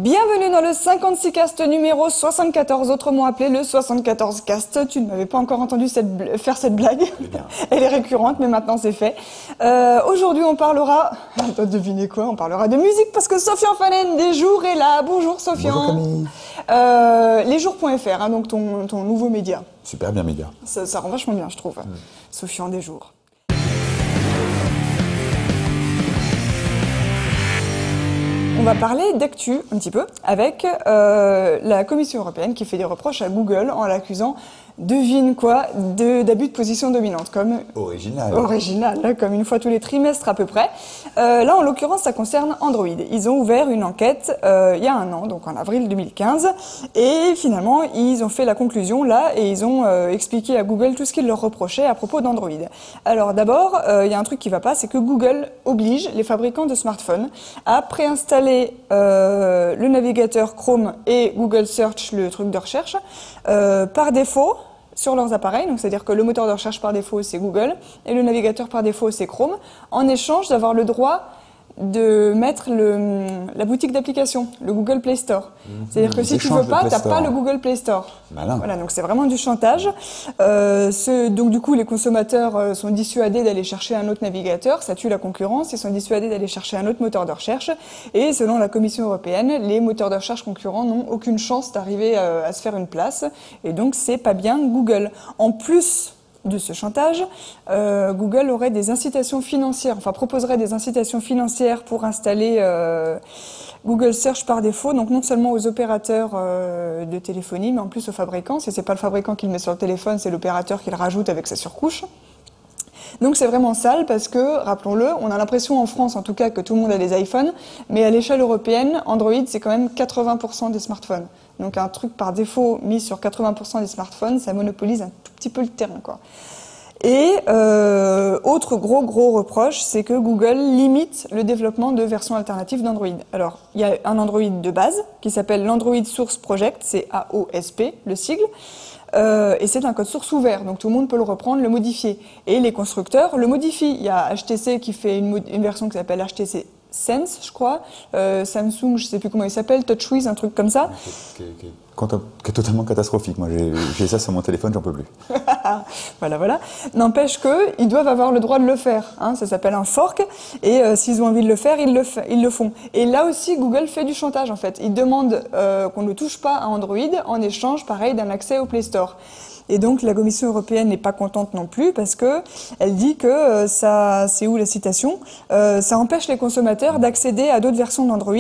Bienvenue dans le 56cast numéro 74, autrement appelé le 74cast. Tu ne m'avais pas encore entendu faire cette blague. Elle est récurrente, mais maintenant c'est fait. Aujourd'hui, on parlera... Attends, devinez quoi? On parlera de musique parce que Sofian Fallen des Jours est là. Bonjour Sofian. Bonjour Camille. Lesjours.fr, hein, donc ton nouveau média. Super bien média. Ça rend vachement bien, je trouve. Sofian des Jours. On va parler d'actu un petit peu avec la Commission européenne qui fait des reproches à Google en l'accusant, devine quoi, d'abus de position dominante. Comme original, comme une fois tous les trimestres à peu près. Là, en l'occurrence, ça concerne Android. Ils ont ouvert une enquête il y a un an, donc en avril 2015, et finalement, ils ont fait la conclusion là et ils ont expliqué à Google tout ce qu'ils leur reprochaient à propos d'Android. Alors d'abord, il y a un truc qui va pas, c'est que Google oblige les fabricants de smartphones à préinstaller le navigateur Chrome et Google Search, le truc de recherche, par défaut sur leurs appareils. Donc c'est-à-dire que le moteur de recherche par défaut c'est Google et le navigateur par défaut c'est Chrome, en échange d'avoir le droit de mettre la boutique d'application, le Google Play Store. C'est-à-dire que si tu veux pas, t'as pas le Google Play Store. Malin. Voilà, donc c'est vraiment du chantage. Donc du coup, les consommateurs sont dissuadés d'aller chercher un autre navigateur, ça tue la concurrence, ils sont dissuadés d'aller chercher un autre moteur de recherche. Et selon la Commission européenne, les moteurs de recherche concurrents n'ont aucune chance d'arriver à se faire une place. Et donc c'est pas bien Google. En plus de ce chantage, Google aurait des incitations financières, enfin proposerait des incitations financières pour installer Google Search par défaut, donc non seulement aux opérateurs de téléphonie, mais en plus aux fabricants. Si c'est pas le fabricant qui le met sur le téléphone, c'est l'opérateur qui le rajoute avec sa surcouche. Donc c'est vraiment sale parce que, rappelons-le, on a l'impression en France en tout cas que tout le monde a des iPhones, mais à l'échelle européenne, Android c'est quand même 80% des smartphones. Donc un truc par défaut mis sur 80% des smartphones, ça monopolise un tout petit peu le terrain, quoi. Et autre gros reproche, c'est que Google limite le développement de versions alternatives d'Android. Alors, il y a un Android de base qui s'appelle l'Android Source Project, c'est AOSP, le sigle. Et c'est un code source ouvert, donc tout le monde peut le reprendre, le modifier. Et les constructeurs le modifient. Il y a HTC qui fait une version qui s'appelle HTC Sense, je crois. Samsung, je sais plus comment il s'appelle, TouchWiz, un truc comme ça. Qui est totalement catastrophique. Moi, j'ai ça sur mon téléphone, j'en peux plus. Voilà. N'empêche qu'ils doivent avoir le droit de le faire. Hein, ça s'appelle un fork. Et s'ils ont envie de le faire, ils le font. Et là aussi, Google fait du chantage, en fait. Ils demandent qu'on ne touche pas à Android en échange, pareil, d'un accès au Play Store. Et donc la Commission européenne n'est pas contente non plus parce que elle dit que ça, c'est où la citation, ça empêche les consommateurs d'accéder à d'autres versions d'Android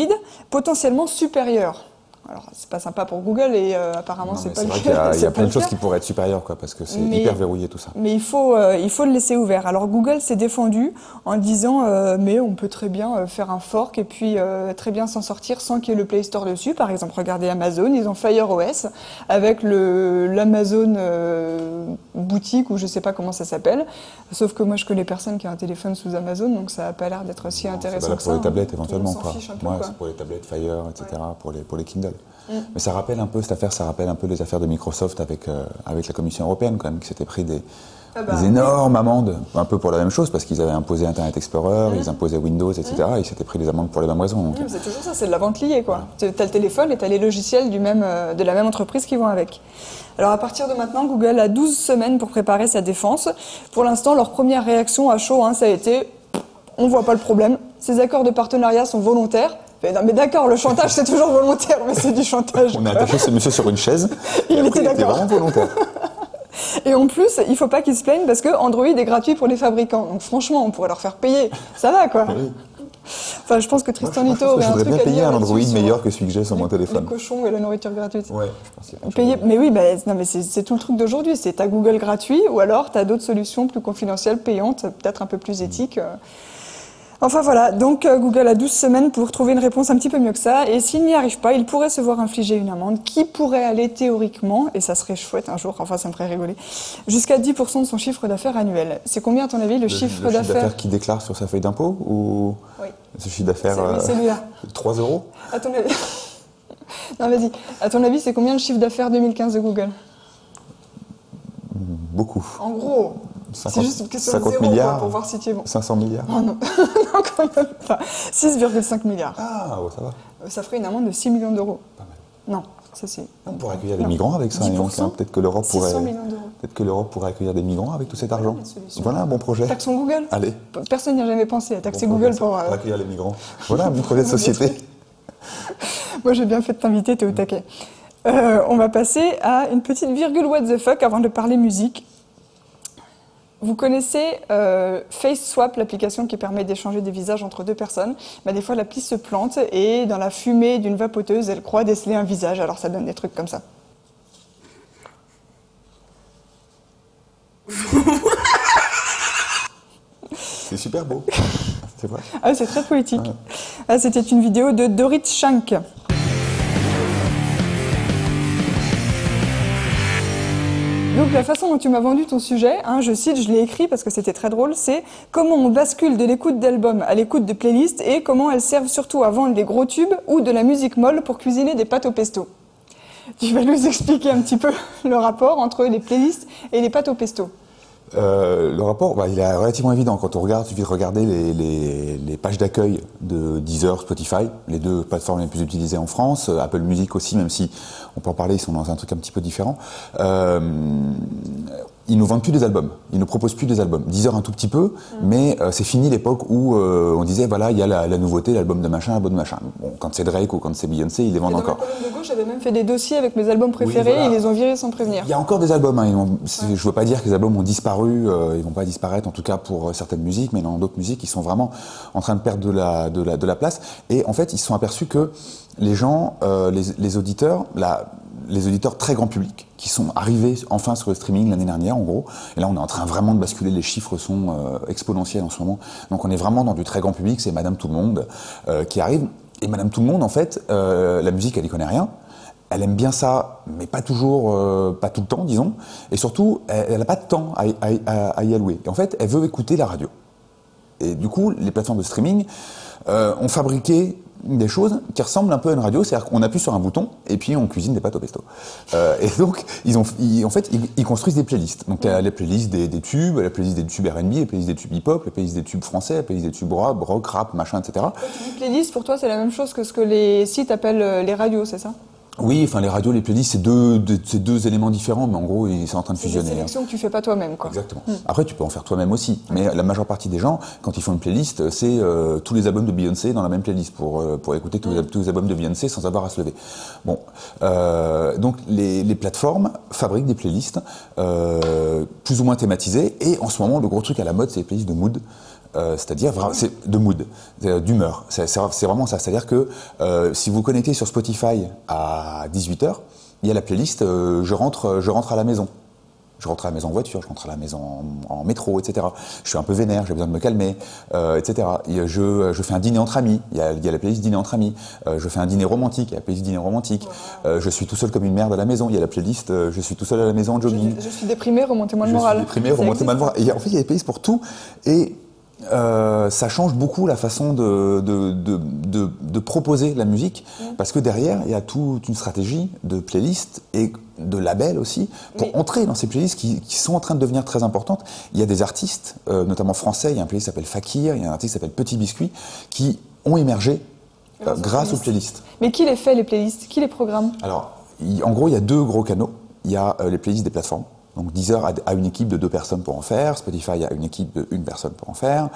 potentiellement supérieures. Alors c'est pas sympa pour Google et apparemment c'est pas le cas. Il y a plein de choses qui pourraient être supérieures, quoi, parce que c'est hyper verrouillé tout ça. Mais il faut le laisser ouvert. Alors Google s'est défendu en disant mais on peut très bien faire un fork et puis très bien s'en sortir sans qu'il y ait le Play Store dessus. Par exemple, regardez Amazon, ils ont Fire OS avec l'Amazon boutique ou je sais pas comment ça s'appelle. Sauf que moi je connais personne qui a un téléphone sous Amazon, donc ça a pas l'air d'être si intéressant que ça. Pour les tablettes éventuellement, quoi. C'est pour les tablettes Fire, etc. Pour les Kindle. Mais ça rappelle un peu cette affaire, ça rappelle un peu les affaires de Microsoft avec la Commission européenne quand même, qui s'était pris des énormes amendes, un peu pour la même chose, parce qu'ils avaient imposé Internet Explorer, ils imposaient Windows, etc. Et ils s'étaient pris des amendes pour les mêmes raisons. C'est toujours ça, c'est de la vente liée, quoi. T'as le téléphone et t'as les logiciels de la même entreprise qui vont avec. Alors à partir de maintenant, Google a 12 semaines pour préparer sa défense. Pour l'instant, leur première réaction à chaud, ça a été « on voit pas le problème, ces accords de partenariat sont volontaires ». Non mais d'accord, le chantage c'est toujours volontaire, mais c'est du chantage. On a attaché ce monsieur sur une chaise, il était vraiment volontaire. Et en plus, il faut pas qu'ils se plaignent parce que Android est gratuit pour les fabricants. Donc franchement, on pourrait leur faire payer. Ça va quoi. Oui. Enfin, je pense que Tristan Nito aurait un truc à dire. Je voudrais bien payer un Android meilleur que celui que j'ai sur mon téléphone. Les cochons et la nourriture gratuite. Ouais, je pense. Payer, mais oui, non, mais c'est tout le truc d'aujourd'hui. C'est t'as Google gratuit ou alors t'as d'autres solutions plus confidentielles, payantes, peut-être un peu plus éthiques. Enfin voilà, donc Google a 12 semaines pour trouver une réponse un petit peu mieux que ça, et s'il n'y arrive pas, il pourrait se voir infliger une amende qui pourrait aller théoriquement, et ça serait chouette un jour, enfin ça me ferait rigoler, jusqu'à 10% de son chiffre d'affaires annuel. C'est combien à ton avis le chiffre d'affaires qu'il déclare sur sa feuille d'impôt ou oui. Ce chiffre d'affaires c'est celui-là. 3 €? À ton avis... Non vas-y, à ton avis c'est combien le chiffre d'affaires 2015 de Google? Beaucoup. En gros... C'est juste une question de 0 milliards, pour voir si tu es bon. 500 milliards. Oh non, non quand même pas. 6,5 milliards. Ah, ouais, ça va. Ça ferait une amende de 6 millions d'euros. Pas mal. Non, ça c'est... On pourrait accueillir les migrants avec ça. Peut-être que l'Europe pourrait... 600 millions d'euros. Peut-être que l'Europe pourrait accueillir des migrants avec tout cet argent. Voilà un bon projet. Taxons Google. Allez. Personne n'y a jamais pensé à taxer Google pour accueillir les migrants. Voilà un bon projet de société. Moi, j'ai bien fait de t'inviter, t'es au taquet. On va passer à une petite virgule what the fuck avant de parler musique. Vous connaissez FaceSwap, l'application qui permet d'échanger des visages entre deux personnes. Bah, des fois, l'appli se plante et dans la fumée d'une vapoteuse, elle croit déceler un visage. Alors, ça donne des trucs comme ça. C'est super beau. C'est vrai. Ah, c'est très poétique. Ouais. Ah, c'était une vidéo de Dorit Shank. Donc la façon dont tu m'as vendu ton sujet, je cite, je l'ai écrit parce que c'était très drôle, c'est comment on bascule de l'écoute d'albums à l'écoute de playlists et comment elles servent surtout à vendre des gros tubes ou de la musique molle pour cuisiner des pâtes au pesto. Tu vas nous expliquer un petit peu le rapport entre les playlists et les pâtes au pesto. Le rapport, il est relativement évident. Quand on regarde, il suffit de regarder les pages d'accueil de Deezer, Spotify, les deux plateformes les plus utilisées en France, Apple Music aussi, même si on peut en parler, ils sont dans un truc un petit peu différent. Ils ne vendent plus des albums, ils ne proposent plus des albums. Deezer un tout petit peu, mais c'est fini l'époque où on disait voilà, il y a la nouveauté, l'album de machin, l'album de machin. Bon, quand c'est Drake ou quand c'est Beyoncé, ils les vendent encore. Dans la colonne de gauche, j'avais même fait des dossiers avec mes albums préférés, ils les ont virés sans prévenir. Il y a encore des albums, je ne veux pas dire que les albums ont disparu, ils ne vont pas disparaître en tout cas pour certaines musiques, mais dans d'autres musiques, ils sont vraiment en train de perdre de la place. Et en fait, ils se sont aperçus que les gens, les auditeurs, les auditeurs très grand public, qui sont arrivés enfin sur le streaming l'année dernière, en gros. Et là, on est en train vraiment de basculer, les chiffres sont exponentiels en ce moment. Donc on est vraiment dans du très grand public, c'est Madame Tout le Monde qui arrive. Et Madame Tout le Monde, en fait, la musique, elle y connaît rien. Elle aime bien ça, mais pas toujours, pas tout le temps, disons. Et surtout, elle n'a pas de temps à y allouer. Et en fait, elle veut écouter la radio. Et du coup, les plateformes de streaming ont fabriqué des choses qui ressemblent un peu à une radio, c'est-à-dire qu'on appuie sur un bouton et puis on cuisine des pâtes au pesto. Et donc, ils construisent des playlists. Donc, les playlists des tubes, la playlist des tubes R&B, les playlists des tubes hip-hop, les playlists des tubes français, les playlists des tubes rock, rap, machin, etc. Une playlist, pour toi, c'est la même chose que ce que les sites appellent les radios, c'est ça ? Oui, enfin les radios, les playlists, c'est deux éléments différents, mais en gros, c'est en train de fusionner. C'est une sélection que tu fais pas toi-même, quoi. Exactement. Après, tu peux en faire toi-même aussi, mais la majeure partie des gens, quand ils font une playlist, c'est tous les albums de Beyoncé dans la même playlist pour écouter tous les albums de Beyoncé sans avoir à se lever. Bon, donc les plateformes fabriquent des playlists plus ou moins thématisées, et en ce moment, le gros truc à la mode, c'est les playlists de mood. C'est-à-dire c'est de mood, d'humeur. C'est vraiment ça. C'est-à-dire que si vous connectez sur Spotify à 18h, il y a la playlist je rentre à la maison. Je rentre à la maison en voiture, je rentre à la maison en métro, etc. Je suis un peu vénère, j'ai besoin de me calmer, etc. Et je fais un dîner entre amis, il y a la playlist dîner entre amis. Je fais un dîner romantique, il y a la playlist dîner romantique. Je suis tout seul comme une merde à la maison, il y a la playlist je suis tout seul à la maison en jogging. Je suis déprimé, remontez-moi le moral. Je suis déprimé, remontez-moi le moral. Et en fait, il y a des playlists pour tout. Et ça change beaucoup la façon de proposer la musique, parce que derrière, il y a toute une stratégie de playlist et de labels aussi, pour entrer dans ces playlists qui sont en train de devenir très importantes. Il y a des artistes, notamment français, il y a un playlist qui s'appelle Fakir, il y a un artiste qui s'appelle Petit Biscuit, qui ont émergé grâce aux playlists. Mais qui les fait, les playlists? Qui les programme? Alors, en gros, il y a deux gros canaux. Il y a les playlists des plateformes. Donc Deezer a une équipe de 2 personnes pour en faire, Spotify a une équipe de 1 personne pour en faire,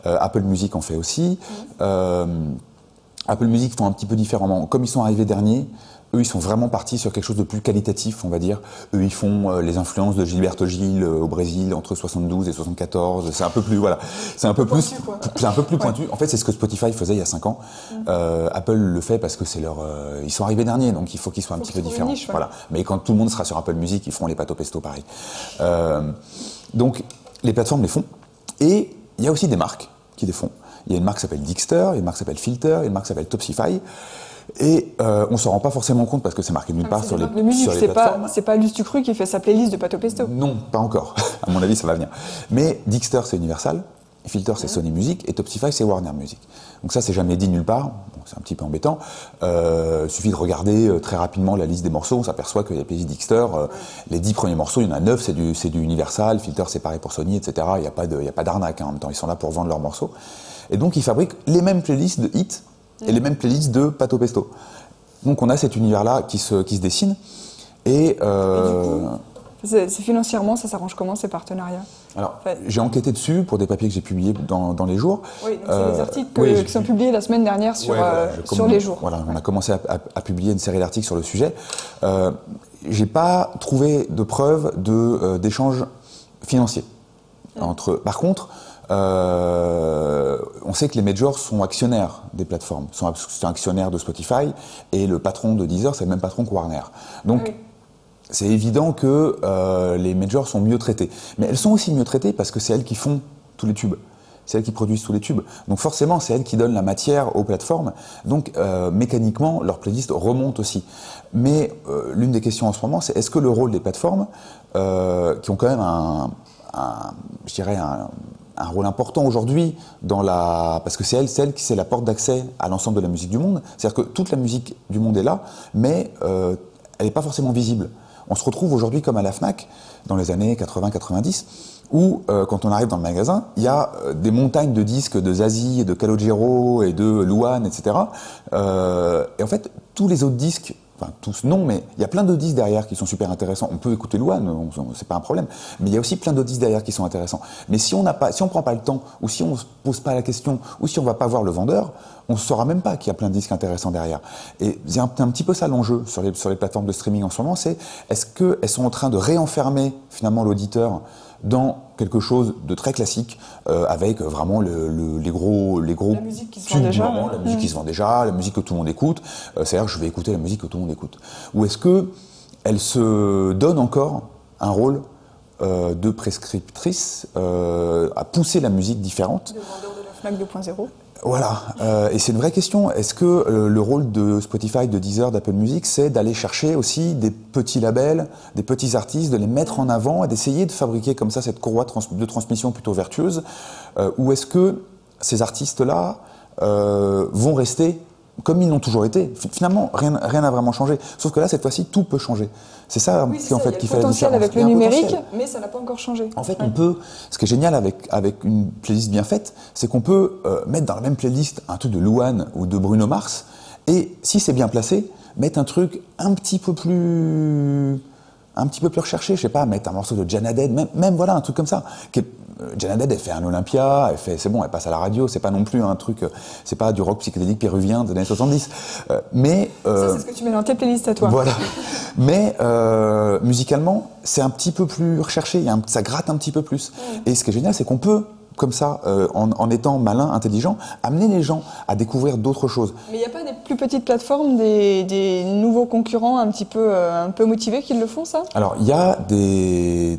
Apple Music en fait aussi. Apple Music font un petit peu différemment. Comme ils sont arrivés derniers, eux ils sont vraiment partis sur quelque chose de plus qualitatif, on va dire. Eux ils font les influences de Gilberto Gil au Brésil entre 72 et 74. C'est un peu plus c'est un peu plus pointu. En fait c'est ce que Spotify faisait il y a 5 ans. Apple le fait parce que c'est ils sont arrivés derniers, donc il faut qu'ils soient un petit peu différents. Niche, voilà. Mais quand tout le monde sera sur Apple Music, ils feront les pâtes au pesto pareil. Donc les plateformes les font, et il y a aussi des marques qui les font. Il y a une marque qui s'appelle Digster, une marque qui s'appelle Filter, une marque qui s'appelle Topsify. Et on s'en rend pas forcément compte parce que c'est marqué nulle part sur les plateformes. C'est pas Lustucru qui fait sa playlist de pâte au pesto. Non, pas encore. À mon avis, ça va venir. Mais Digster, c'est Universal. Filter, c'est Sony Music. Et Topsify, c'est Warner Music. Donc ça, c'est jamais dit nulle part. Bon, c'est un petit peu embêtant. Il suffit de regarder très rapidement la liste des morceaux. On s'aperçoit qu'il y a les playlists Digster. Les 10 premiers morceaux, il y en a 9, c'est du Universal. Filter, c'est pareil pour Sony, etc. Il n'y a pas d'arnaque. En même temps, ils sont là pour vendre leurs morceaux. Et donc, ils fabriquent les mêmes playlists de hits et les mêmes playlists de Pato Pesto. Donc on a cet univers-là qui se dessine. Et du coup, financièrement, ça s'arrange comment ces partenariats? Alors, j'ai enquêté dessus pour des papiers que j'ai publiés dans les jours. Oui, c'est des articles qui sont publiés la semaine dernière sur les jours. Voilà, on a commencé à publier une série d'articles sur le sujet. J'ai pas trouvé de preuves d'échanges financiers. Par contre, on sait que les majors sont actionnaires des plateformes, sont actionnaires de Spotify, et le patron de Deezer, c'est le même patron que Warner. Donc, c'est évident que les majors sont mieux traités. Mais elles sont aussi mieux traitées parce que c'est elles qui font tous les tubes. C'est elles qui produisent tous les tubes. Donc forcément, c'est elles qui donnent la matière aux plateformes. Donc mécaniquement, leur playlist remonte aussi. Mais l'une des questions en ce moment, c'est est-ce que le rôle des plateformes, qui ont quand même je dirais un rôle important aujourd'hui parce que c'est c'est la porte d'accès à l'ensemble de la musique du monde. C'est-à-dire que toute la musique du monde est là, mais elle n'est pas forcément visible. On se retrouve aujourd'hui comme à la Fnac, dans les années 80-90, où quand on arrive dans le magasin, il y a des montagnes de disques de Zazie, de Calogero et de Louane, etc. Et en fait, tous les autres disques, enfin tous non, mais il y a plein de disques derrière qui sont super intéressants. On peut écouter Louane, c'est pas un problème. Mais il y a aussi plein d'autres disques derrière qui sont intéressants. Mais si on prend pas le temps, ou si on se pose pas la question, ou si on va pas voir le vendeur, on ne saura même pas qu'il y a plein de disques intéressants derrière. Et c'est un petit peu ça l'enjeu sur les plateformes de streaming en ce moment, c'est est-ce qu'elles sont en train de réenfermer finalement l'auditeur dans quelque chose de très classique, avec vraiment les gros la musique qui se vend déjà, la musique qui se vend déjà, la musique que tout le monde écoute, c'est-à-dire que je vais écouter la musique que tout le monde écoute. Ou est-ce qu'elle se donne encore un rôle de prescriptrice à pousser la musique différente? De vendeur de la Fnac 2.0. Voilà, et c'est une vraie question. Est-ce que le rôle de Spotify, de Deezer, d'Apple Music, c'est d'aller chercher aussi des petits labels, des petits artistes, de les mettre en avant et d'essayer de fabriquer comme ça cette courroie de transmission plutôt vertueuse, ou est-ce que ces artistes-là vont rester comme ils l'ont toujours été? Finalement, rien n'a vraiment changé. Sauf que là, cette fois-ci, tout peut changer. C'est ça qui fait la différence. Il y a le potentiel avec le numérique, mais ça n'a pas encore changé. En fait, ce qui est génial avec une playlist bien faite, c'est qu'on peut mettre dans la même playlist un truc de Louane ou de Bruno Mars, et si c'est bien placé, mettre un truc un petit peu plus recherché, je sais pas, mettre un morceau de Jana Dead, même voilà, un truc comme ça. Jana Dead, elle fait un Olympia, c'est bon, elle passe à la radio, c'est pas non plus un truc, c'est pas du rock psychédélique péruvien des années 70. Mais ça, c'est ce que tu mets dans tes playlists à toi. Voilà. Mais musicalement, c'est un petit peu plus recherché, ça gratte un petit peu plus. Et ce qui est génial, c'est qu'on peut, comme ça, en étant malin, intelligent, amener les gens à découvrir d'autres choses. Mais il n'y a pas des plus petites plateformes, des nouveaux concurrents un peu motivés qui le font, ça? Alors, il y a des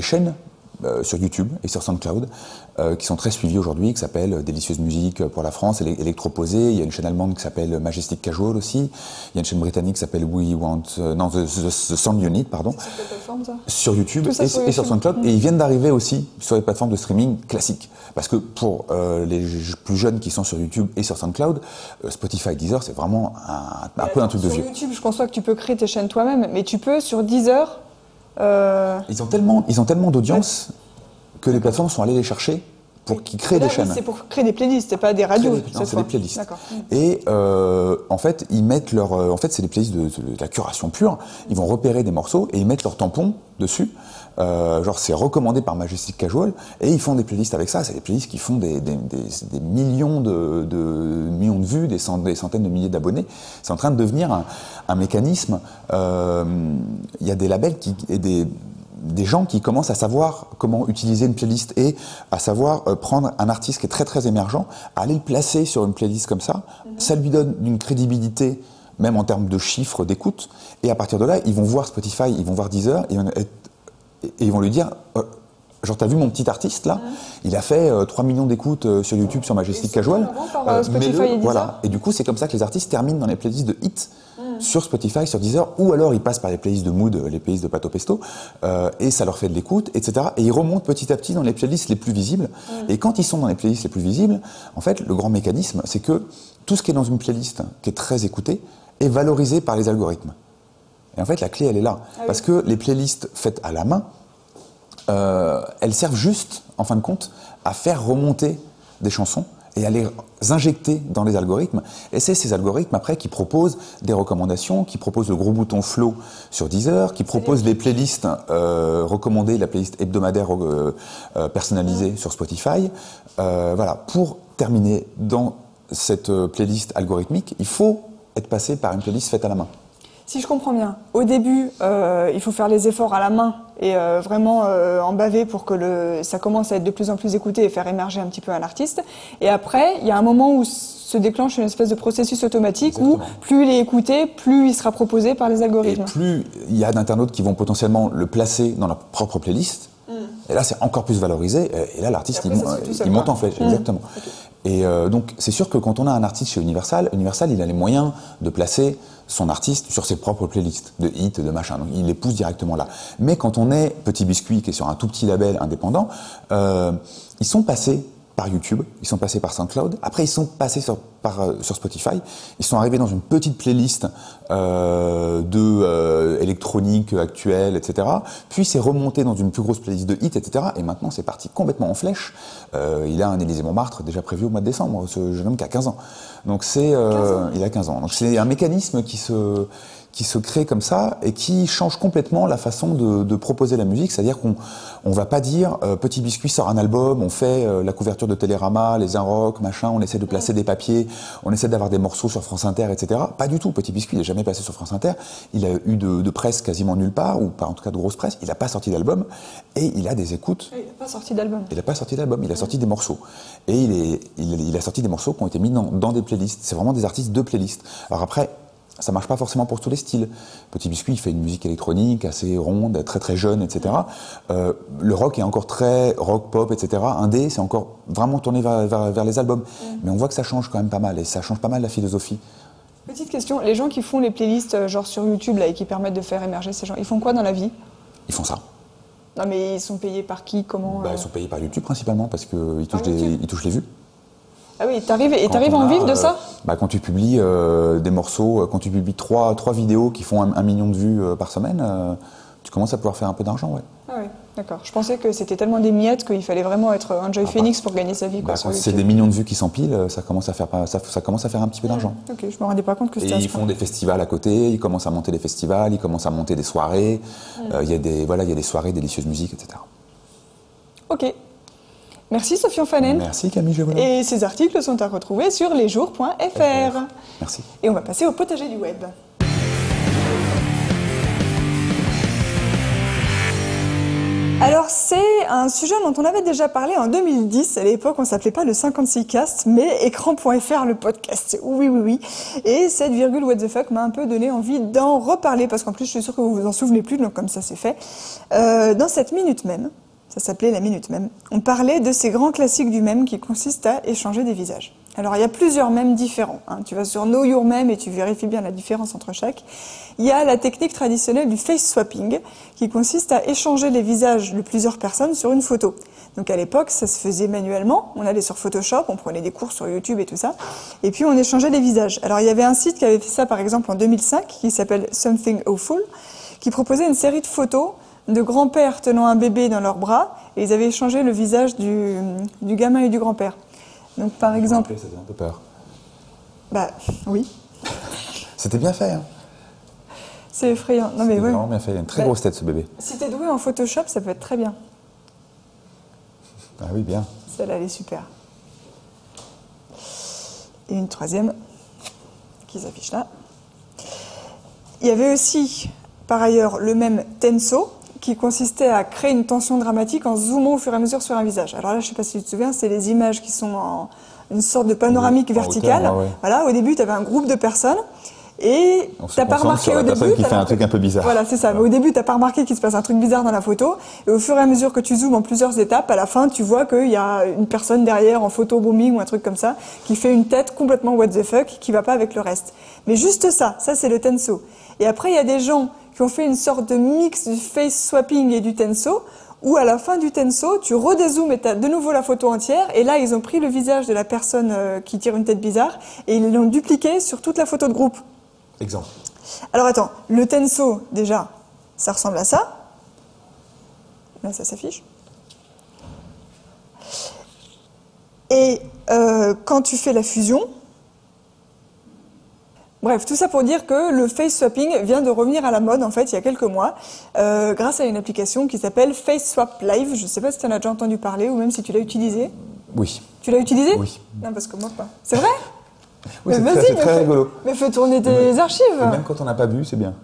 chaînes sur YouTube et sur SoundCloud qui sont très suivies aujourd'hui, qui s'appellent Délicieuse Musique pour la France, Electroposé. Il y a une chaîne allemande qui s'appelle Majestic Casual aussi. Il y a une chaîne britannique qui s'appelle The Sound Unit, pardon. C'est sur quelle plateforme, ça? Sur YouTube et sur SoundCloud. Et ils viennent d'arriver aussi sur les plateformes de streaming classiques. Parce que pour les plus jeunes qui sont sur YouTube et sur SoundCloud, Spotify, Deezer, c'est vraiment un peu un truc de vieux. Sur YouTube, je conçois que tu peux créer tes chaînes toi-même, mais tu peux sur Deezer. Ils ont tellement d'audience que les plateformes sont allées les chercher pour qu'ils créent des chaînes. C'est pour créer des playlists, c'est pas des radios. Non, c'est des playlists. D'accord. Et en fait, ils mettent en fait, c'est des playlists de la curation pure. Ils vont repérer des morceaux et ils mettent leur tampon dessus. Genre, c'est recommandé par Majestic Casual, et ils font des playlists avec ça. C'est des playlists qui font des millions de vues, des centaines de milliers d'abonnés. C'est en train de devenir un mécanisme. Il y a des labels et des gens qui commencent à savoir comment utiliser une playlist et à savoir prendre un artiste qui est très très émergent, aller le placer sur une playlist comme ça. Ça lui donne une crédibilité, même en termes de chiffres d'écoute. Et à partir de là, ils vont voir Spotify, ils vont voir Deezer, et ils vont lui dire, genre, t'as vu mon petit artiste là, il a fait 3 millions d'écoutes sur YouTube sur Majestic Casual. Par Spotify et Deezer. Voilà. Et du coup, c'est comme ça que les artistes terminent dans les playlists de hits sur Spotify, sur Deezer, ou alors ils passent par les playlists de Mood, les playlists de Pato Pesto, et ça leur fait de l'écoute, etc. Et ils remontent petit à petit dans les playlists les plus visibles. Et quand ils sont dans les playlists les plus visibles, en fait, le grand mécanisme, c'est que tout ce qui est dans une playlist qui est très écoutée est valorisé par les algorithmes. Et en fait, la clé, elle est là. Parce que les playlists faites à la main, elles servent juste, en fin de compte, à faire remonter des chansons et à les injecter dans les algorithmes. Et c'est ces algorithmes après qui proposent des recommandations, qui proposent le gros bouton Flow sur Deezer, qui proposent les playlists recommandées, la playlist hebdomadaire personnalisée sur Spotify. Voilà, pour terminer dans cette playlist algorithmique, il faut être passé par une playlist faite à la main. Si je comprends bien, au début, il faut faire les efforts à la main et vraiment en baver pour que ça commence à être de plus en plus écouté et faire émerger un petit peu un artiste. Et après, il y a un moment où se déclenche une espèce de processus automatique. Exactement. Où plus il est écouté, plus il sera proposé par les algorithmes. Et plus il y a d'internautes qui vont potentiellement le placer dans leur propre playlist. Et là, c'est encore plus valorisé. Et là, l'artiste, il monte en flèche. Exactement. Okay. Et donc, c'est sûr que quand on a un artiste chez Universal, il a les moyens de placer son artiste sur ses propres playlists, de hits, de machin. Donc, il les pousse directement là. Mais quand on est Petit Biscuit, qui est sur un tout petit label indépendant, ils sont passés par YouTube, ils sont passés par SoundCloud, après ils sont passés sur Spotify, ils sont arrivés dans une petite playlist électronique actuelle, etc. Puis c'est remonté dans une plus grosse playlist de hits, etc. Et maintenant c'est parti complètement en flèche. Il a un Élysée-Montmartre déjà prévu au mois de décembre, ce jeune homme qui a 15 ans. Donc il a 15 ans. Donc c'est un mécanisme qui se crée comme ça et qui change complètement la façon de proposer la musique. C'est-à-dire qu'on va pas dire Petit Biscuit sort un album, on fait la couverture de Télérama, les Inrock, machin, on essaie de placer des papiers, on essaie d'avoir des morceaux sur France Inter, etc. Pas du tout. Petit Biscuit n'est jamais passé sur France Inter. Il a eu de presse quasiment nulle part, ou pas en tout cas de grosse presse. Il n'a pas sorti d'album et il a des écoutes. Il n'a pas sorti d'album. Il n'a pas sorti d'album. Il a sorti des morceaux. Et il a sorti des morceaux qui ont été mis dans des playlists. C'est vraiment des artistes de playlists. Alors après, ça marche pas forcément pour tous les styles. Petit Biscuit, il fait une musique électronique assez ronde, très très jeune, etc. Le rock est encore très rock, pop, etc. Indé, c'est encore vraiment tourné vers les albums. Mais on voit que ça change quand même pas mal, et ça change pas mal la philosophie. Petite question, les gens qui font les playlists genre sur YouTube là, et qui permettent de faire émerger ces gens, ils font quoi dans la vie? Ils font ça. Non mais ils sont payés par qui? Comment Ils sont payés par YouTube principalement, parce qu'ils touchent les vues. Ah oui, t'arrives à en vivre de ça? Quand tu publies des morceaux, quand tu publies trois vidéos qui font 1 million de vues par semaine, tu commences à pouvoir faire un peu d'argent, ouais. Ah oui, d'accord. Je pensais que c'était tellement des miettes qu'il fallait vraiment être Enjoy Phoenix pour gagner sa vie. Quand c'est des millions de vues qui s'empilent, ça commence à faire un petit peu d'argent. Ok, je me rendais pas compte que c'était. Et ils font des festivals à côté, ils commencent à monter des festivals, ils commencent à monter des soirées. Il y a des soirées, délicieuses musiques, etc. Ok. Merci Sofian Fanen. Merci Camille Gévolin. Et ces articles sont à retrouver sur lesjours.fr. Merci. Et on va passer au potager du web. Alors c'est un sujet dont on avait déjà parlé en 2010, à l'époque on s'appelait pas le 56cast, mais écran.fr le podcast, oui. Et cette virgule what the fuck m'a un peu donné envie d'en reparler, parce qu'en plus je suis sûre que vous vous en souvenez plus, donc comme ça c'est fait. Dans cette minute même, ça s'appelait la minute même, on parlait de ces grands classiques du mème qui consistent à échanger des visages. Alors il y a plusieurs mèmes différents, tu vas sur Know Your Meme et tu vérifies bien la différence entre chaque. Il y a la technique traditionnelle du face swapping qui consiste à échanger les visages de plusieurs personnes sur une photo. Donc à l'époque ça se faisait manuellement, on allait sur Photoshop, on prenait des cours sur YouTube et tout ça, et puis on échangeait les visages. Alors il y avait un site qui avait fait ça par exemple en 2005 qui s'appelle Something Awful, qui proposait une série de photos de grands-pères tenant un bébé dans leurs bras, et ils avaient échangé le visage du gamin et du grand-père. Donc par exemple... Ça faisait un peu peur. Oui. C'était bien fait, hein. C'est effrayant. Non, mais c'était vraiment bien fait, il a une très grosse tête ce bébé. Si t'es doué en Photoshop, ça peut être très bien. Ah oui, bien. Celle-là, elle est super. Et une troisième qui s'affiche là. Il y avait aussi, par ailleurs, le même Tenso, qui consistait à créer une tension dramatique en zoomant au fur et à mesure sur un visage. Alors là, je ne sais pas si tu te souviens, c'est les images qui sont en une sorte de panoramique verticale. Hauteur, ouais. Voilà, au début, tu avais un groupe de personnes et tu n'as pas remarqué au début. Qui fait un truc un peu bizarre. Voilà, c'est ça. Mais au début, tu n'as pas remarqué qu'il se passe un truc bizarre dans la photo. Et au fur et à mesure que tu zoomes en plusieurs étapes, à la fin, tu vois qu'il y a une personne derrière en photo booming ou un truc comme ça qui fait une tête complètement what the fuck qui va pas avec le reste. Mais juste ça c'est le Tenso. Et après, il y a des gens qui ont fait une sorte de mix du face swapping et du Tenso, où à la fin du Tenso, tu redézoomes et tu as de nouveau la photo entière, et là, ils ont pris le visage de la personne qui tire une tête bizarre, et ils l'ont dupliqué sur toute la photo de groupe. Exemple. Alors attends, le Tenso, déjà, ça ressemble à ça. Là, ça s'affiche. Et Et quand tu fais la fusion... Bref, tout ça pour dire que le face swapping vient de revenir à la mode, en fait, il y a quelques mois, grâce à une application qui s'appelle Face Swap Live. Je ne sais pas si tu en as déjà entendu parler ou même si tu l'as utilisé. Oui. Tu l'as utilisé? Oui. Non, parce que moi pas. C'est vrai? Oui, Mais c'est très rigolo. Mais fais tourner tes archives. Et même quand on n'a pas bu, c'est bien.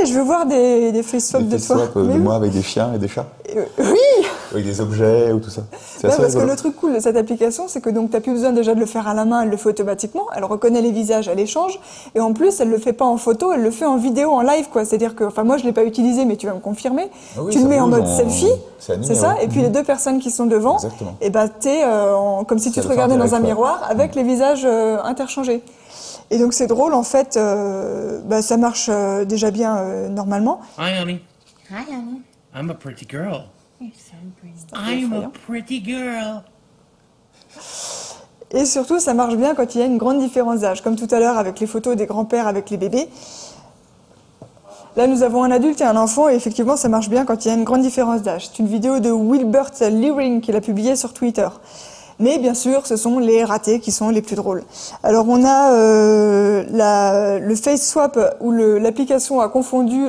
Je veux voir des face swaps de toi. Des face swaps de moi avec des chiens et des chats. Oui. Avec des objets ou tout ça. C'est assez Parce que rigolo. le truc cool de cette application, c'est que donc t'as plus besoin déjà de le faire à la main, elle le fait automatiquement, elle reconnaît les visages, elle échange, et en plus elle le fait pas en photo, elle le fait en vidéo, en live quoi. C'est-à-dire que, enfin moi je l'ai pas utilisé, mais tu vas me confirmer. Oui, tu le mets en mode bouge, selfie, animé, c'est ça, ouais. et puis les deux personnes qui sont devant, Exactement. et bah t'es comme si tu Ça te le fait en regardais dans direct, un ouais. miroir avec les visages interchangés. Et donc c'est drôle en fait, ça marche déjà bien normalement. Hi, honey. Hi, honey. I'm a pretty girl. You're so pretty. I'm a pretty girl. Et surtout, ça marche bien quand il y a une grande différence d'âge, comme tout à l'heure avec les photos des grands-pères avec les bébés. Là, nous avons un adulte et un enfant, et effectivement, ça marche bien quand il y a une grande différence d'âge. C'est une vidéo de Wilbert Leering qu'il a publiée sur Twitter. Mais bien sûr, ce sont les ratés qui sont les plus drôles. Alors, on a le face swap où l'application a confondu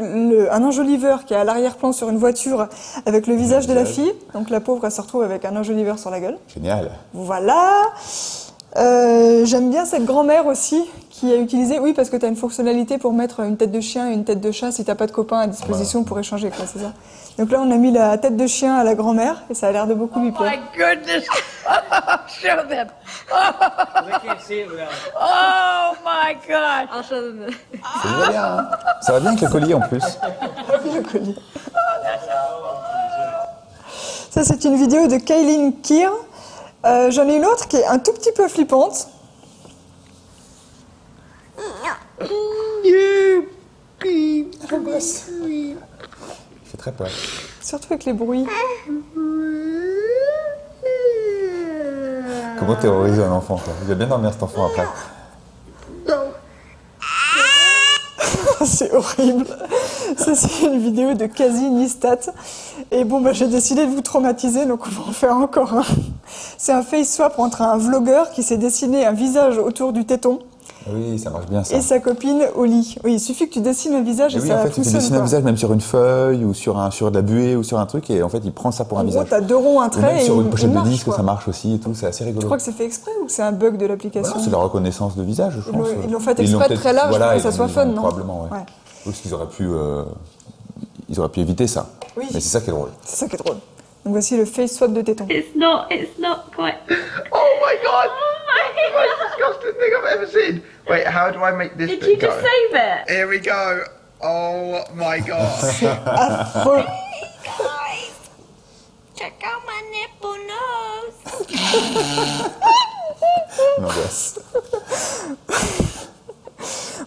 un enjoliveur qui est à l'arrière-plan sur une voiture avec le visage de la fille. Donc, la pauvre, elle se retrouve avec un enjoliveur sur la gueule. Génial. Voilà. J'aime bien cette grand-mère aussi qui a utilisé, oui, parce que tu as une fonctionnalité pour mettre une tête de chien et une tête de chat si t'as pas de copain à disposition pour échanger, quoi, c'est ça. Donc là, on a mis la tête de chien à la grand-mère et ça a l'air de beaucoup lui plaire. My goodness! Show them! They can't see it without. Oh my God! I'll show them. Ça va bien, hein. Ça va bien avec le collier en plus. Le collier. Ça, c'est une vidéo de Kaylin Keir. J'en ai une autre qui est un tout petit peu flippante. Il fait très peur. Surtout avec les bruits. Comment terroriser un enfant, toi? Il va bien dormir cet enfant après. C'est horrible. Ça, c'est une vidéo de Kazi Nistat. Et bon, j'ai décidé de vous traumatiser, donc on va en faire encore un. C'est un face swap entre un vlogueur qui s'est dessiné un visage autour du téton Oui, ça marche bien ça. et sa copine au lit. Oui, il suffit que tu dessines un visage et Et oui, ça en fait, il fonctionne. dessine un quoi. visage même sur une feuille ou sur de la buée ou sur un truc et en fait, il prend ça pour un En gros, visage. t'as deux ronds, un Ou trait même et sur une il pochette de marche, disque, quoi. ça marche aussi et tout, c'est assez rigolo. Tu crois que c'est fait exprès ou que c'est un bug de l'application? Voilà, c'est la reconnaissance de visage, je pense. Ils l'ont fait Ils l'ont exprès de peut-être- très large pour que ça ils soit l'ont- fun, non? Probablement, ouais. Ouais. Parce qu'ils auraient pu éviter ça. Oui. Mais c'est ça qui est drôle. C'est ça qui est drôle. Donc voici le face swap de téton. It's not quite. Oh my God! Oh The most disgusting thing I've ever seen. Wait, how do I make this Did bit you go? just save it? Here we go. Oh my God. Affreux. Guys, check out my nipple nose. L'angoisse.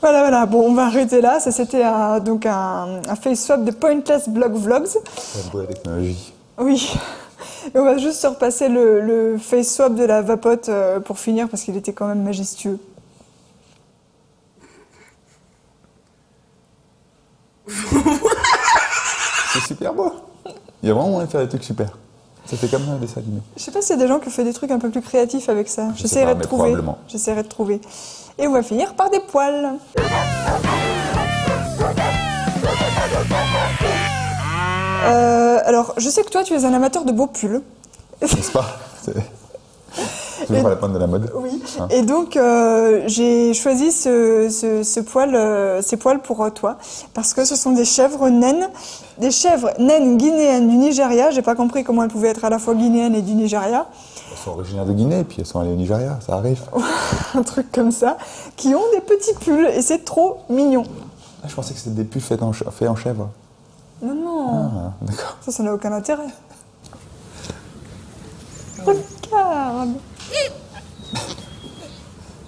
Voilà. Bon, on va arrêter là. Ça, c'était donc un face swap de Pointless Blog Vlogs. La beau la technologie. Oui. Et on va juste se repasser le face swap de la vapote pour finir parce qu'il était quand même majestueux. C'est super beau. Il y a vraiment moyen de faire des trucs super. Ça fait comme un dessin animé. Je sais pas s'il y a des gens qui ont fait des trucs un peu plus créatifs avec ça. Je sais J'essaierai pas, de mais trouver. probablement. J'essaierai de trouver. Et on va finir par des poils. Alors, je sais que toi, tu es un amateur de beaux pulls. N'est-ce pas? C'est toujours à la pointe de la mode. Oui. Hein. Et donc, j'ai choisi ces poils pour toi, parce que ce sont des chèvres naines guinéennes du Nigeria. J'ai pas compris comment elles pouvaient être à la fois guinéennes et du Nigeria. Elles sont originaires de Guinée et puis elles sont allées au Nigeria, ça arrive. Un truc comme ça, qui ont des petits pulls, et c'est trop mignon. Ah, je pensais que c'était des pulls faits en chèvre. Non. Ah, d'accord. Ça n'a aucun intérêt. Regarde.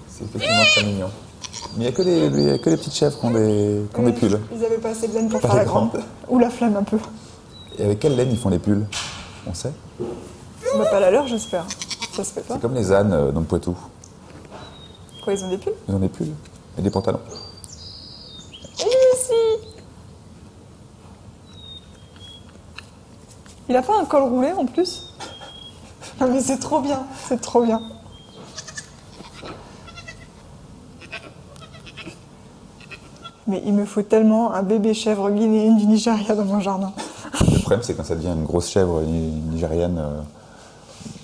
C'est effectivement très mignon. Mais il n'y a que les petites chèvres qui ont des pulls. Ils avaient pas assez de laine pour Pas faire la les grande. grandes. Ou la flemme un peu. Et avec quelle laine ils font les pulls? On sait. Bah, pas la leur, j'espère. Ça se fait pas. C'est comme les ânes dans le Poitou. Quoi, ils ont des pulls? Ils ont des pulls et des pantalons. Et lui aussi. Il a pas un col roulé en plus? Ah, mais c'est trop bien, c'est trop bien. Mais il me faut tellement un bébé chèvre guinéenne du Nigeria dans mon jardin. Le problème, c'est quand ça devient une grosse chèvre nigérienne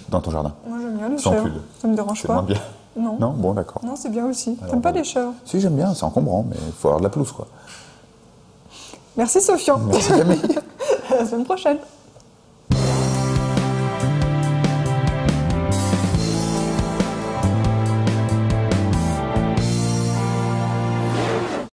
dans ton jardin. Moi j'aime bien les Sans chèvres, pull. ça me dérange C'est pas. moins bien. Non. Non, bon, d'accord. Non, c'est bien aussi. Alors, T'aimes pas bon. les chèvres? Si, j'aime bien, c'est encombrant, mais il faut avoir de la pelouse, quoi. Merci Sofian. Merci, Camille. À la semaine prochaine.